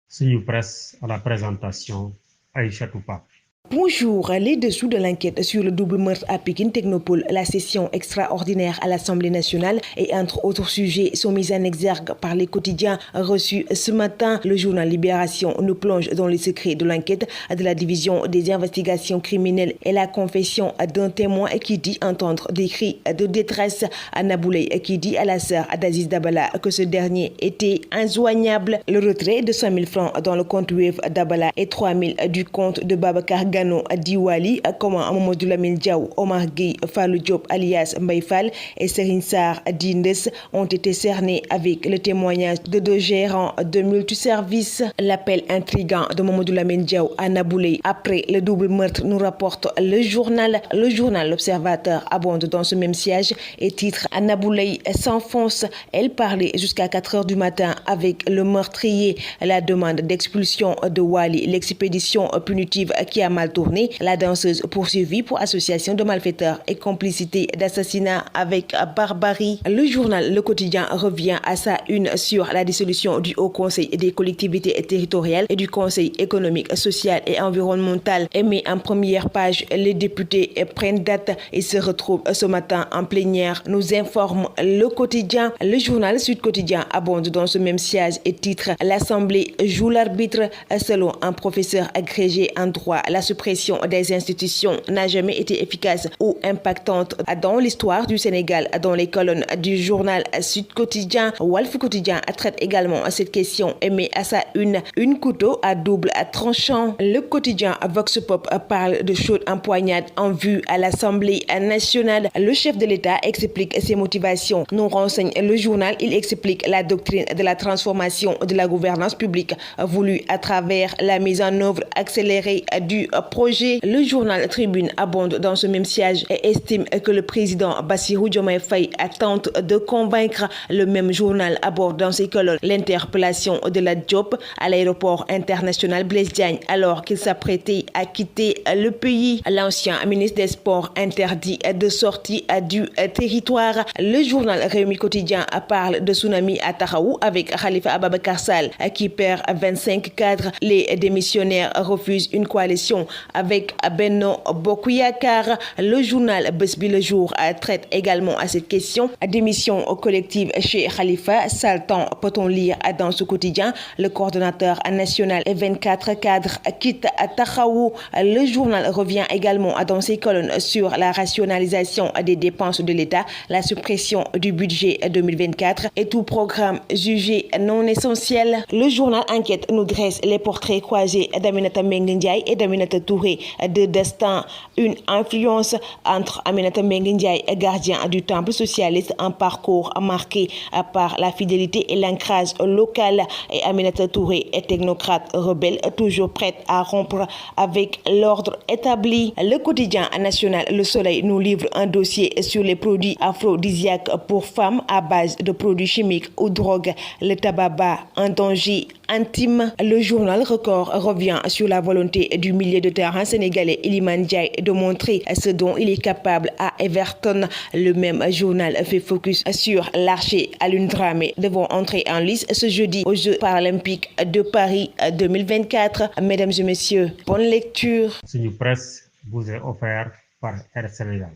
suñu presse à la présentation Aïchatou Pape. Bonjour, les dessous de l'enquête sur le double meurtre à Pikine Technopole, la session extraordinaire à l'Assemblée nationale et entre autres sujets sont mis en exergue par les quotidiens reçus ce matin. Le journal Libération nous plonge dans les secrets de l'enquête de la division des investigations criminelles et la confession d'un témoin qui dit entendre des cris de détresse à Naboulay qui dit à la sœur d'Aziz Dabala que ce dernier était injoignable. Le retrait de 100 000 francs dans le compte Wave Dabala et 3 000 du compte de Babacar Gano Diwali, comment Mamadou Lamine Diaw, Omar Gueye, Fallou Diop alias Mbaye Fall et Serigne Sarr Dindes ont été cernés avec le témoignage de deux gérants de multiservices. L'appel intrigant de Mamadou Lamine Diaw à Naboulay après le double meurtre nous rapporte le journal. Le journal L'Observateur abonde dans ce même siège et titre « Naboulay s'enfonce ». Elle parlait jusqu'à 4 heures du matin avec le meurtrier. La demande d'expulsion de Wali, l'expédition punitive qui a mal tourné, la danseuse poursuivie pour association de malfaiteurs et complicité d'assassinat avec barbarie. Le journal Le Quotidien revient à sa une sur la dissolution du Haut Conseil des collectivités territoriales et du Conseil économique, social et environnemental. Et met en première page, les députés prennent date et se retrouvent ce matin en plénière, nous informe Le Quotidien. Le journal Sud Quotidien abonde dans ce même siège et titre « L'Assemblée joue l'arbitre ». Selon un professeur agrégé en droit, la suppression des institutions n'a jamais été efficace ou impactante dans l'histoire du Sénégal. Dans les colonnes du journal Sud Quotidien, Walf Quotidien traite également cette question et met à sa une couteau à double tranchant. Le quotidien Vox Pop parle de chaude empoignade en vue à l'Assemblée nationale. Le chef de l'État explique ses motivations. Nous renseigne le journal, il explique la doctrine de la transformation de la gouvernance publique voulue à travers la mise en œuvre accélérée du projet. Le journal Tribune abonde dans ce même siège et estime que le président Bassirou Diomaye Faye tente de convaincre. Le même journal aborde dans ses colonnes l'interpellation de la Diop à l'aéroport international Blaise Diagne alors qu'il s'apprêtait à quitter le pays. L'ancien ministre des Sports interdit de sortie du territoire. Le journal Rewmi Quotidien parle de tsunami à Taxawu avec Khalifa Ababacar Sall qui perd 25 cadres. Les démissionnaires refusent une coalition avec Benno Bokk Yakaar. Le journal Bës Bi Le Jour traite également à cette question. Démission collective chez Khalifa Sall. Peut-on lire dans ce quotidien? Le coordonnateur national et 24 cadres quittent Taxawu. Le journal revient également dans ses colonnes sur la rationalisation des dépenses de l'État, la suppression du budget 2024 et tout programme jugé non essentiel. Le journal Enquête nous dresse les portraits croisés d'Aminata Mbengue Ndiaye et d'Aminata Touré, de destin, une influence entre Aminata Mbengue Ndiaye, gardien du temple socialiste, un parcours marqué par la fidélité et l'ancrage local, et Aminata Touré est technocrate rebelle, toujours prête à rompre avec l'ordre établi. Le quotidien national Le Soleil nous livre un dossier sur les produits aphrodisiaques pour femmes à base de produits chimiques ou drogues. Le tabac, un danger intime. Le journal Record revient sur la volonté du milieu de terrain sénégalais Iliman Ndiaye de montrer ce dont il est capable à Everton. Le même journal fait focus sur l'archer Alioune Dramé devant entrer en lice ce jeudi aux Jeux paralympiques de Paris 2024. Mesdames et messieurs, bonne lecture. Suñu presse vous est offert par Air Sénégal.